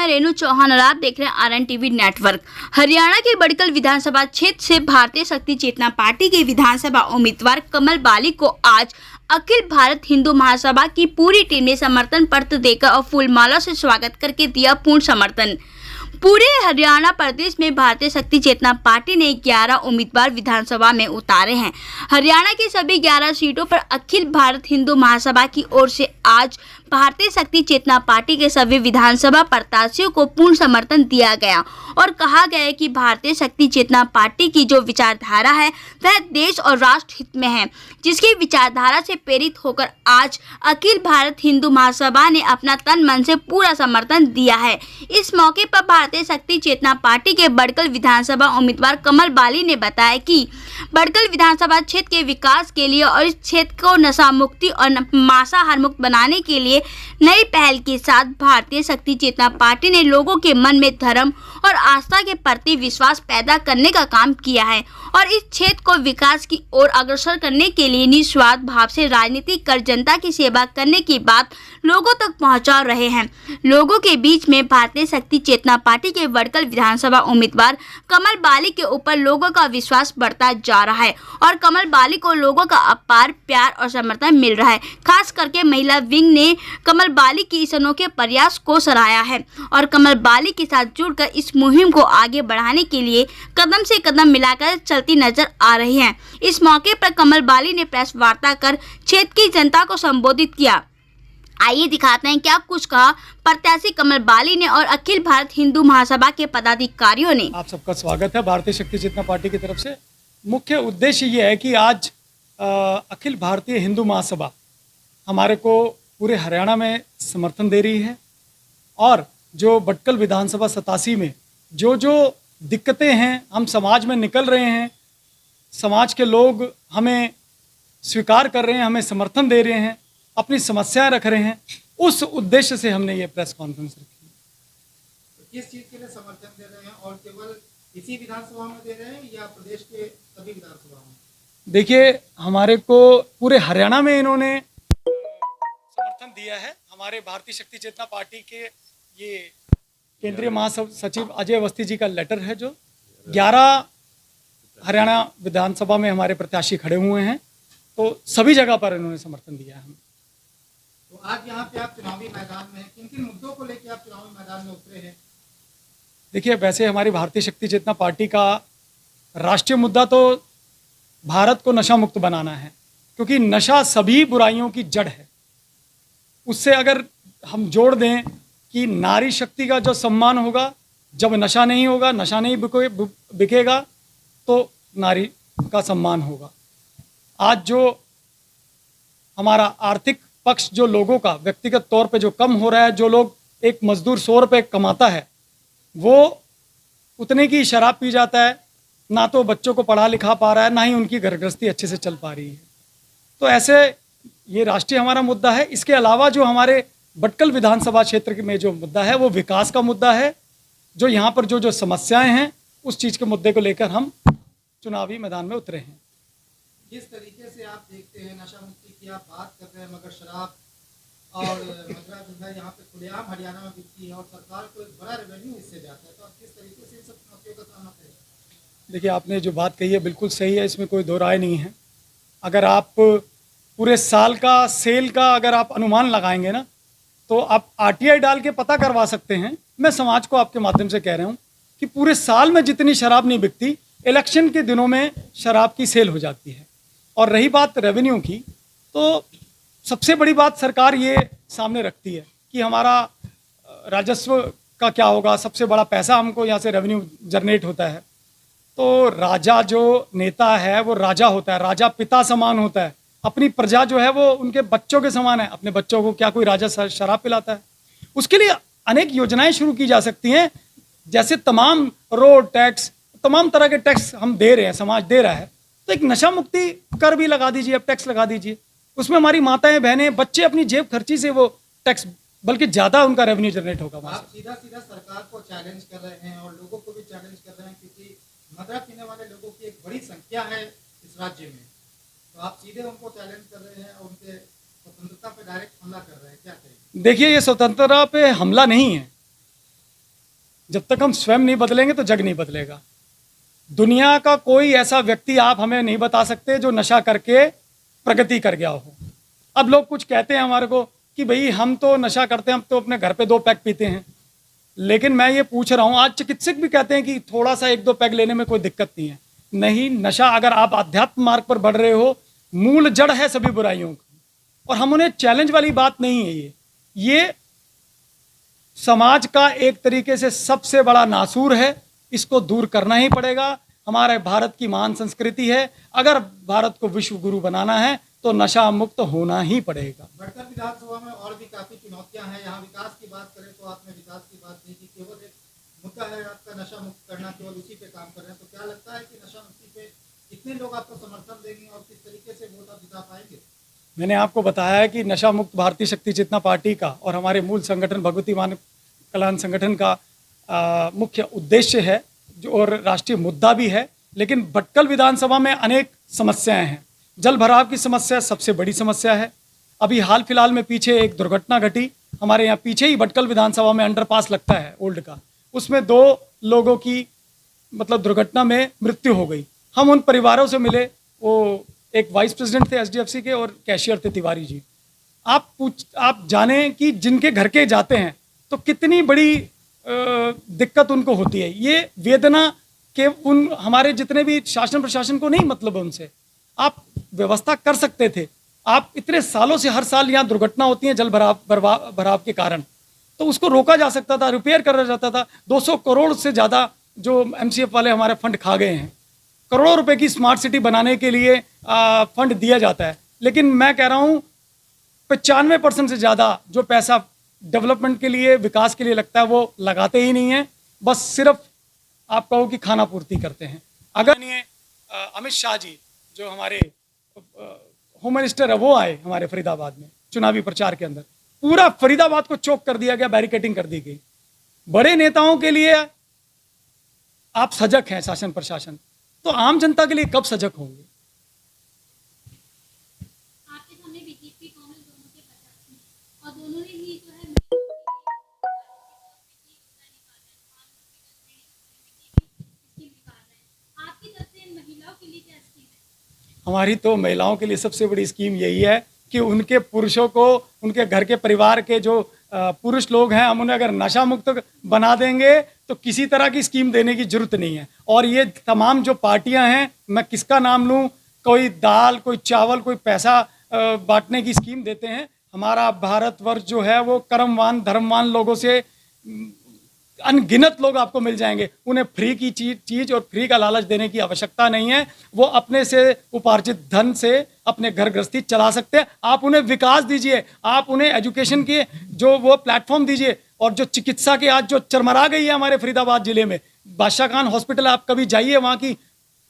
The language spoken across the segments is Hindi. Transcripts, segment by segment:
रेणु चौहान और आप देख रहे हैं आरएन टीवी नेटवर्क। हरियाणा के बड़कल विधानसभा क्षेत्र से भारतीय शक्ति चेतना पार्टी के विधानसभा उम्मीदवार कमल बाली को आज अखिल भारत हिंदू महासभा की पूरी टीम ने समर्थन पत्र देकर और फूलमाला से स्वागत करके दिया पूर्ण समर्थन। पूरे हरियाणा प्रदेश में भारतीय शक्ति चेतना पार्टी ने 11 उम्मीदवार विधानसभा में उतारे हैं। हरियाणा की सभी 11 सीटों पर अखिल भारत हिंदू महासभा की ओर से आज भारतीय शक्ति चेतना पार्टी के सभी विधानसभा प्रत्याशियों को पूर्ण समर्थन दिया गया और कहा गया है कि भारतीय शक्ति चेतना पार्टी की जो विचारधारा है वह देश और राष्ट्र हित में है, जिसकी विचारधारा से प्रेरित होकर आज अखिल भारत हिंदू महासभा ने अपना तन मन से पूरा समर्थन दिया है। इस मौके पर भारतीय शक्ति चेतना पार्टी के बड़कल विधानसभा उम्मीदवार कमल बाली ने बताया कि बड़कल विधानसभा क्षेत्र के विकास के लिए और इस क्षेत्र को नशा मुक्ति और मांसाहार मुक्त बनाने के लिए नई पहल के साथ भारतीय शक्ति चेतना पार्टी ने लोगों के मन में धर्म और आस्था के प्रति विश्वास पैदा करने का काम किया है और इस क्षेत्र को विकास की ओर अग्रसर करने के लिए निस्वार्थ भाव से राजनीति कर जनता की सेवा करने की बात लोगों तक पहुंचा रहे हैं। लोगों के बीच में भारतीय शक्ति चेतना पार्टी के बड़कल विधानसभा उम्मीदवार कमल बाली के ऊपर लोगों का विश्वास बढ़ता जा रहा है और कमल बाली को लोगों का अपार प्यार और समर्थन मिल रहा है। खास करके महिला विंग ने कमल बाली की इस अनोखे प्रयास को सराहा है और कमल बाली के साथ जुड़कर इस मुहिम को आगे बढ़ाने के लिए कदम से कदम मिलाकर चलती नजर आ रही हैं। इस मौके पर कमल बाली ने प्रेस वार्ता कर क्षेत्र की जनता को संबोधित किया। आइए दिखाते हैं क्या कुछ कहा प्रत्याशी कमल बाली ने और अखिल भारत हिंदू महासभा के पदाधिकारियों ने। आप सबका स्वागत है भारतीय शक्ति चेतना पार्टी की तरफ से। मुख्य उद्देश्य ये है कि आज अखिल भारतीय हिंदू महासभा हमारे को पूरे हरियाणा में समर्थन दे रही है और जो बड़कल विधानसभा 87 में जो दिक्कतें हैं हम समाज में निकल रहे हैं, समाज के लोग हमें स्वीकार कर रहे हैं, हमें समर्थन दे रहे हैं, अपनी समस्याएं रख रहे हैं, उस उद्देश्य से हमने ये प्रेस कॉन्फ्रेंस रखी है। तो किस चीज़ के लिए समर्थन दे रहे हैं और केवल इसी विधानसभा में दे रहे हैं या प्रदेश के सभी विधानसभा में? देखिए, हमारे को पूरे हरियाणा में इन्होंने समर्थन दिया है। हमारे भारतीय शक्ति चेतना पार्टी के ये केंद्रीय महासचिव अजय अवस्थी जी का लेटर है जो 11 हरियाणा विधानसभा में हमारे प्रत्याशी खड़े हुए हैं, तो सभी जगह पर इन्होंने समर्थन दिया है हमें। तो आज यहाँ पे आप चुनावी मैदान में हैं, किन-किन मुद्दों को लेकर आप चुनावी मैदान में उतरे हैं? देखिए, वैसे हमारी भारतीय शक्ति चेतना पार्टी का राष्ट्रीय मुद्दा तो भारत को नशा मुक्त बनाना है, क्योंकि नशा सभी बुराइयों की जड़ है। उससे अगर हम जोड़ दें कि नारी शक्ति का जो सम्मान होगा, जब नशा नहीं होगा, नशा नहीं बिकेगा तो नारी का सम्मान होगा। आज जो हमारा आर्थिक पक्ष जो लोगों का व्यक्तिगत तौर पे जो कम हो रहा है, जो लोग एक मजदूर 100 रुपये कमाता है वो उतने की शराब पी जाता है, ना तो बच्चों को पढ़ा लिखा पा रहा है, ना ही उनकी घर गृहस्थी अच्छे से चल पा रही है। तो ऐसे ये राष्ट्रीय हमारा मुद्दा है। इसके अलावा जो हमारे बड़कल विधानसभा क्षेत्र में जो मुद्दा है वो विकास का मुद्दा है। जो यहाँ पर जो समस्याएं हैं उस चीज़ के मुद्दे को लेकर हम चुनावी मैदान में उतरे हैं। जिस तरीके से आप देखते हैं नशा मुक्ति की आप बात कर रहे हैं, मगर शराब और मदरा जो है यहाँ पे खुलेआम हरियाणा में बिकती है और सरकार को एक बड़ा रेवेन्यू इससे जाता है, तो आप किस तरीके से इन सब चुनौतियों का सामना करेंगे? देखिए, आपने जो बात कही है बिल्कुल सही है, इसमें कोई दो राय नहीं है। अगर आप पूरे साल का सेल का अगर आप अनुमान लगाएंगे ना, तो आप RTI डाल के पता करवा सकते हैं। मैं समाज को आपके माध्यम से कह रहा हूँ कि पूरे साल में जितनी शराब नहीं बिकती, इलेक्शन के दिनों में शराब की सेल हो जाती है। और रही बात रेवेन्यू की, तो सबसे बड़ी बात सरकार ये सामने रखती है कि हमारा राजस्व का क्या होगा, सबसे बड़ा पैसा हमको यहाँ से रेवेन्यू जनरेट होता है। तो राजा जो नेता है वो राजा होता है, राजा पिता समान होता है, अपनी प्रजा जो है वो उनके बच्चों के समान है। अपने बच्चों को क्या कोई राजा शराब पिलाता है? उसके लिए अनेक योजनाएं शुरू की जा सकती हैं, जैसे तमाम रोड टैक्स, तमाम तरह के टैक्स हम दे रहे हैं, समाज दे रहा है, तो एक नशा मुक्ति कर भी लगा दीजिए, अब टैक्स लगा दीजिए। उसमें हमारी माताएं बहनें बच्चे अपनी जेब खर्ची से वो टैक्स, बल्कि ज़्यादा उनका रेवेन्यू जनरेट होगा। आप सीधा सीधा सरकार को चैलेंज कर रहे हैं और लोगों को भी चैलेंज कर रहे हैं, क्योंकि मदरा पीने वाले लोगों की एक बड़ी संख्या है इस राज्य में, तो आप सीधे उनको चैलेंज कर रहे हैं और उनके स्वतंत्रता पे डायरेक्ट हमला कर रहे हैं, क्या कहेंगे? देखिए, ये स्वतंत्रता पे हमला नहीं है, जब तक हम स्वयं नहीं बदलेंगे तो जग नहीं बदलेगा। दुनिया का कोई ऐसा व्यक्ति आप हमें नहीं बता सकते जो नशा करके प्रगति कर गया हो। अब लोग कुछ कहते हैं हमारे को कि भाई हम तो नशा करते हैं, हम तो अपने घर पे 2 पैक पीते हैं। लेकिन मैं ये पूछ रहा हूँ, आज चिकित्सक भी कहते हैं कि थोड़ा सा 1-2 पैक लेने में कोई दिक्कत नहीं है। नहीं, नशा अगर आप आध्यात्म मार्ग पर बढ़ रहे हो, मूल जड़ है सभी बुराइयों की। और हम उन्हें चैलेंज वाली बात नहीं है ये समाज का एक तरीके से सबसे बड़ा नासूर है। इसको दूर करना ही पड़ेगा। हमारे भारत की महान संस्कृति है, अगर भारत को विश्व गुरु बनाना है तो नशा मुक्त होना ही पड़ेगा। बड़कर विधानसभा में और भी काफी चुनौतियां हैं। यहाँ विकास की बात करें तो आपने विकास की बात नहीं की, केवल एक मुद्दा है आपका नशा मुक्त करना, केवल उसी पे काम कर रहे हैं। तो क्या लगता है कि नशा मुक्ति पे कितने लोग आपको समर्थन देंगे और किस तरीके से वोट आप जिता पाएंगे? मैंने आपको बताया है कि नशा मुक्त भारतीय शक्ति चेतना पार्टी का और हमारे मूल संगठन भगवती मानव कल्याण संगठन का मुख्य उद्देश्य है जो और राष्ट्रीय मुद्दा भी है। लेकिन भटकल विधानसभा में अनेक समस्याएं हैं। जल भराव की समस्या सबसे बड़ी समस्या है। अभी हाल फिलहाल में पीछे एक दुर्घटना घटी, हमारे यहाँ पीछे ही भटकल विधानसभा में अंडरपास लगता है ओल्ड का, उसमें 2 लोगों की मतलब दुर्घटना में मृत्यु हो गई। हम उन परिवारों से मिले, वो एक वाइस प्रेसिडेंट थे HDFC के और कैशियर थे तिवारी जी। आप जाने कि जिनके घर के जाते हैं तो कितनी बड़ी दिक्कत उनको होती है। ये वेदना के उन हमारे जितने भी शासन प्रशासन को नहीं मतलब उनसे, आप व्यवस्था कर सकते थे। आप इतने सालों से हर साल यहाँ दुर्घटना होती है जल भराव के कारण, तो उसको रोका जा सकता था, रिपेयर करा जाता था। 200 करोड़ से ज़्यादा जो MCF वाले हमारे फंड खा गए हैं। करोड़ों रुपए की स्मार्ट सिटी बनाने के लिए फंड दिया जाता है, लेकिन मैं कह रहा हूँ 95% से ज़्यादा जो पैसा डेवलपमेंट के लिए, विकास के लिए लगता है वो लगाते ही नहीं है। बस सिर्फ आप कहो कि खाना पूर्ति करते हैं। अगर ये अमित शाह जी जो हमारे होम मिनिस्टर है वो आए हमारे फरीदाबाद में चुनावी प्रचार के अंदर, पूरा फरीदाबाद को चौक कर दिया गया, बैरिकेडिंग कर दी गई। बड़े नेताओं के लिए आप सजग हैं शासन प्रशासन, तो आम जनता के लिए कब सजग होंगे? आपके सामने बीजेपी कांग्रेस दोनों के प्रत्याशी हैं और दोनों ने ही जो है आपकी तरफ से महिलाओं के लिए क्या स्कीम है? हमारी तो महिलाओं के लिए सबसे बड़ी स्कीम यही है कि उनके पुरुषों को, उनके घर के परिवार के जो पुरुष लोग हैं, हम उन्हें अगर नशा मुक्त बना देंगे तो किसी तरह की स्कीम देने की जरूरत नहीं है। और ये तमाम जो पार्टियां हैं, मैं किसका नाम लूं, कोई दाल, कोई चावल, कोई पैसा बांटने की स्कीम देते हैं। हमारा भारतवर्ष जो है वो कर्मवान धर्मवान लोगों से अनगिनत लोग आपको मिल जाएंगे। उन्हें फ्री की चीज और फ्री का लालच देने की आवश्यकता नहीं है। वो अपने से उपार्जित धन से अपने घर गृहस्थी चला सकते हैं। आप उन्हें विकास दीजिए, आप उन्हें एजुकेशन के जो वो प्लेटफॉर्म दीजिए। और जो चिकित्सा की आज जो चरमरा गई है हमारे फरीदाबाद जिले में, बादशाह खान हॉस्पिटल आप कभी जाइए, वहाँ की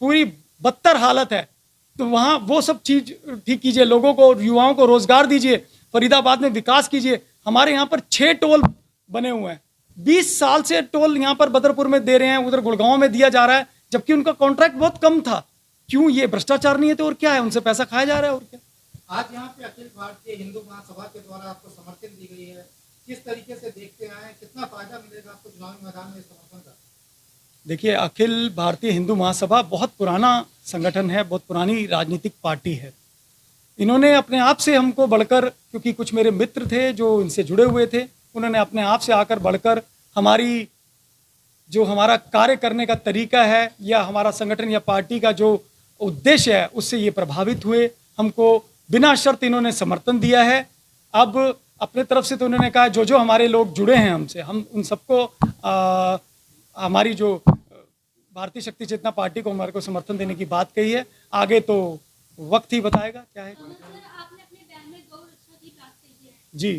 पूरी बदतर हालत है। तो वहाँ वो सब चीज ठीक कीजिए, लोगों को, युवाओं को रोजगार दीजिए, फरीदाबाद में विकास कीजिए। हमारे यहाँ पर 6 टोल बने हुए हैं, 20 साल से टोल यहाँ पर बदरपुर में दे रहे हैं, उधर गुड़गांव में दिया जा रहा है, जबकि उनका कॉन्ट्रैक्ट बहुत कम था। क्यों? ये भ्रष्टाचार नहीं है तो और क्या है? उनसे पैसा खाया जा रहा है और क्या। आज यहाँ पे अखिल भारतीय हिंदू महासभा के द्वारा आपको समर्थन दी गई है, किस तरीके से देखते आए, कितना फायदा मिलेगा आपको चुनावी मैदान में इस समर्थन का? देखिए, अखिल भारतीय हिंदू महासभा बहुत पुराना संगठन है, बहुत पुरानी राजनीतिक पार्टी है। इन्होंने अपने आप से हमको बढ़कर, क्योंकि कुछ मेरे मित्र थे जो इनसे जुड़े हुए थे, उन्होंने अपने आप से आकर बढ़कर हमारी जो हमारा कार्य करने का तरीका है या हमारा संगठन या पार्टी का जो उद्देश्य है उससे ये प्रभावित हुए। हमको बिना शर्त इन्होंने समर्थन दिया है। अब अपने तरफ से तो उन्होंने कहा जो जो हमारे लोग जुड़े हैं हमसे, हम उन सबको हमारी जो भारतीय शक्ति चेतना पार्टी को हमारे को समर्थन देने की बात कही है। आगे तो वक्त ही बताएगा क्या है। आपने अपने बयान में गौ रक्षा की बात कही है जी,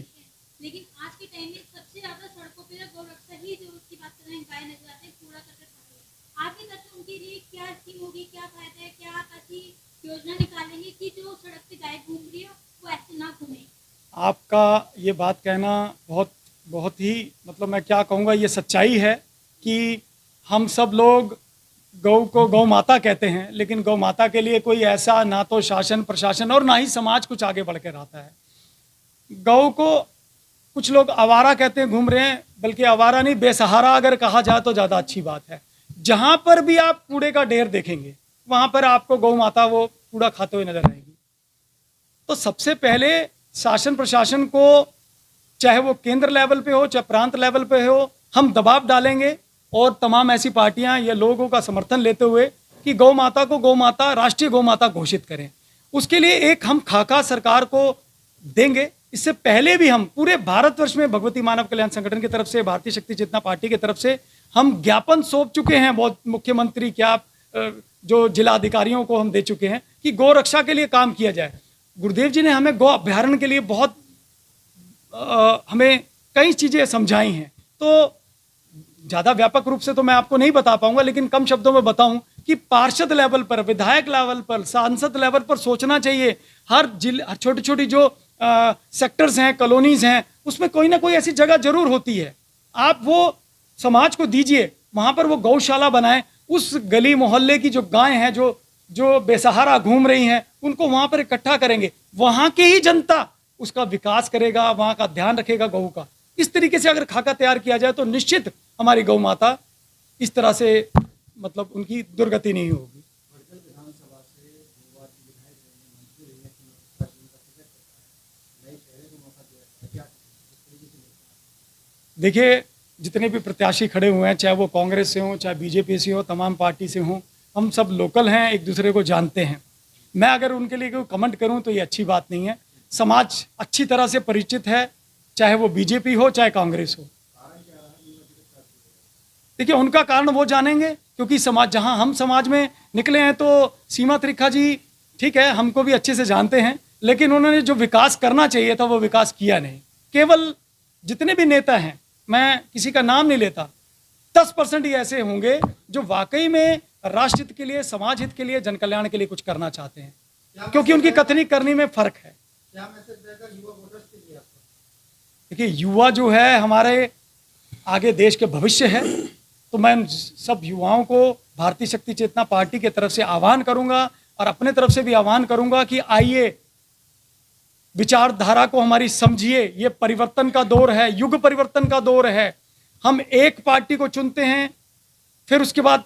लेकिन आज के टाइम में सबसे ज्यादा सड़कों पे गौ रक्षा ही जो उसकी बात कर रहे हैं, गाय नजर आते हैं, कूड़ा करकट पड़े हैं। आपकी तरफ से उनके लिए क्या स्कीम होगी, क्या फायदा है, क्या ऐसी योजना निकालेंगे कि जो सड़क पे गाय घूम रही है वो ऐसे ना घूमे? आपका ये बात कहना बहुत ही मतलब मैं क्या कहूँगा, ये सच्चाई है कि हम सब लोग गौ को गौ माता कहते हैं, लेकिन गौ माता के लिए कोई ऐसा ना तो शासन प्रशासन और ना ही समाज कुछ आगे बढ़ के रहता है। गौ को कुछ लोग आवारा कहते हैं घूम रहे हैं, बल्कि आवारा नहीं, बेसहारा अगर कहा जाए तो ज़्यादा अच्छी बात है। जहाँ पर भी आप कूड़े का ढेर देखेंगे वहाँ पर आपको गौ माता वो कूड़ा खाते हुए नजर आएगी। तो सबसे पहले शासन प्रशासन को, चाहे वो केंद्र लेवल पे हो चाहे प्रांत लेवल पे हो, हम दबाव डालेंगे और तमाम ऐसी पार्टियां या लोगों का समर्थन लेते हुए कि गौ माता को गौ माता, राष्ट्रीय गौ माता घोषित करें। उसके लिए एक हम खाका सरकार को देंगे। इससे पहले भी हम पूरे भारतवर्ष में भगवती मानव कल्याण संगठन की तरफ से, भारतीय शक्ति चेतना पार्टी की तरफ से हम ज्ञापन सौंप चुके हैं, बहुत मुख्यमंत्री क्या जो जिला अधिकारियों को हम दे चुके हैं कि गौ रक्षा के लिए काम किया जाए। गुरुदेव जी ने हमें गौ अभ्यारण्य के लिए बहुत हमें कई चीज़ें समझाई हैं। तो ज़्यादा व्यापक रूप से तो मैं आपको नहीं बता पाऊंगा, लेकिन कम शब्दों में बताऊं कि पार्षद लेवल पर, विधायक लेवल पर, सांसद लेवल पर सोचना चाहिए। हर छोटी छोटी जो सेक्टर्स हैं, कॉलोनीज हैं, उसमें कोई ना कोई ऐसी जगह जरूर होती है। आप वो समाज को दीजिए, वहाँ पर वो गौशाला बनाएं। उस गली मोहल्ले की जो गायें हैं जो बेसहारा घूम रही हैं, उनको वहाँ पर इकट्ठा करेंगे। वहाँ की ही जनता उसका विकास करेगा, वहाँ का ध्यान रखेगा गऊ का। इस तरीके से अगर खाका तैयार किया जाए तो निश्चित हमारी गौ माता इस तरह से मतलब उनकी दुर्गति नहीं होगी। देखिए, जितने भी प्रत्याशी खड़े हुए हैं, चाहे वो कांग्रेस से हों, चाहे बीजेपी से हो, तमाम पार्टी से हों, हम सब लोकल हैं, एक दूसरे को जानते हैं। मैं अगर उनके लिए कोई कमेंट करूं तो ये अच्छी बात नहीं है। समाज अच्छी तरह से परिचित है, चाहे वो बीजेपी हो चाहे कांग्रेस हो। देखिए, उनका कारण वो जानेंगे, क्योंकि समाज, जहां हम समाज में निकले हैं, तो सीमा त्रिखा जी ठीक है, हमको भी अच्छे से जानते हैं, लेकिन उन्होंने जो विकास करना चाहिए था वो विकास किया नहीं। केवल जितने भी नेता हैं, मैं किसी का नाम नहीं लेता, 10% ही ऐसे होंगे जो वाकई में राष्ट्र हित के लिए, समाज हित के लिए, जन कल्याण के लिए कुछ करना चाहते हैं, क्योंकि उनकी कथनी करनी में फर्क है। क्या मैसेज रहेगा युवा वोटर्स के लिए आपका? देखिए, युवा जो है हमारे आगे देश के भविष्य है। तो मैं सब युवाओं को भारतीय शक्ति चेतना पार्टी की तरफ से आह्वान करूंगा और अपने तरफ से भी आह्वान करूंगा कि आइए, विचारधारा को हमारी समझिए। ये परिवर्तन का दौर है, युग परिवर्तन का दौर है। हम एक पार्टी को चुनते हैं, फिर उसके बाद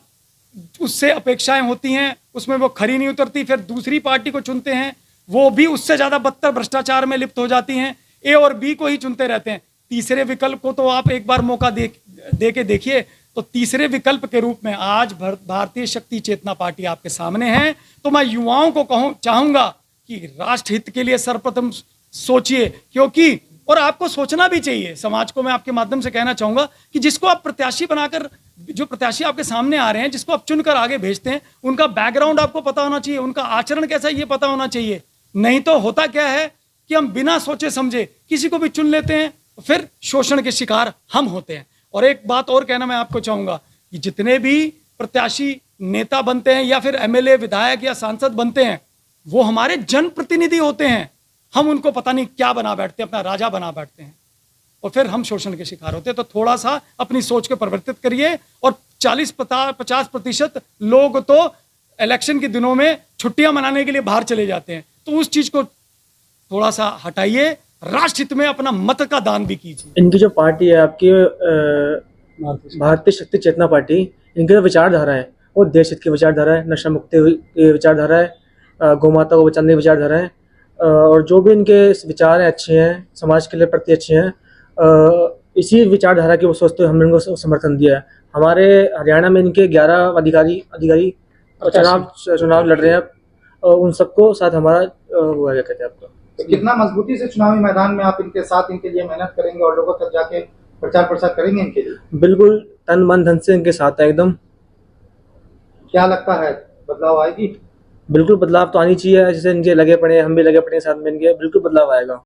उससे अपेक्षाएं होती हैं, उसमें वो खरी नहीं उतरती, फिर दूसरी पार्टी को चुनते हैं, वो भी उससे ज़्यादा बदतर भ्रष्टाचार में लिप्त हो जाती हैं। ए और बी को ही चुनते रहते हैं। तीसरे विकल्प को तो आप एक बार मौका दे के देखिए। तो तीसरे विकल्प के रूप में आज भारतीय शक्ति चेतना पार्टी आपके सामने है। तो मैं युवाओं को चाहूंगा कि राष्ट्र हित के लिए सर्वप्रथम सोचिए, क्योंकि और आपको सोचना भी चाहिए। समाज को मैं आपके माध्यम से कहना चाहूंगा कि जिसको आप प्रत्याशी बनाकर, जो प्रत्याशी आपके सामने आ रहे हैं, जिसको आप चुनकर आगे भेजते हैं, उनका बैकग्राउंड आपको पता होना चाहिए, उनका आचरण कैसा है ये पता होना चाहिए। नहीं तो होता क्या है कि हम बिना सोचे समझे किसी को भी चुन लेते हैं, फिर शोषण के शिकार हम होते हैं। और एक बात और कहना मैं आपको चाहूंगा कि जितने भी प्रत्याशी नेता बनते हैं या फिर एमएलए, विधायक या सांसद बनते हैं, वो हमारे जनप्रतिनिधि होते हैं। हम उनको पता नहीं क्या बना बैठते हैं, अपना राजा बना बैठते हैं, और फिर हम शोषण के शिकार होते हैं। तो थोड़ा सा अपनी सोच को परिवर्तित करिए। और 40-50% लोग तो इलेक्शन के दिनों में छुट्टियां मनाने के लिए बाहर चले जाते हैं, तो उस चीज को थोड़ा सा हटाइए। राष्ट्र हित में अपना मत का दान भी कीजिए। इनकी जो पार्टी है आपकी भारतीय शक्ति चेतना पार्टी, इनकी जो विचारधारा है वो देश हित की विचारधारा है, नशा मुक्ति की विचारधारा है, गौ माता को बचाने की विचारधारा है, और जो भी इनके विचार हैं अच्छे हैं, समाज के लिए प्रति अच्छे हैं, इसी विचारधारा की वो सोचते हुए हमने इनको समर्थन दिया है। हमारे हरियाणा में इनके 11 अधिकारी चुनाव लड़ रहे हैं, उन सबको साथ हमारा वो क्या कहते हैं आपको। तो कितना मजबूती से चुनावी मैदान में आप इनके साथ, इनके लिए मेहनत करेंगे और लोगों तक जाके प्रचार प्रसार करेंगे इनके लिए? बिल्कुल तन मन धन से इनके साथ है एकदम। क्या लगता है, बदलाव आएगी? बिल्कुल बदलाव तो आनी चाहिए। जैसे इनके लगे पड़े, हम भी लगे पड़े साथ में, इनके बिल्कुल बदलाव आएगा।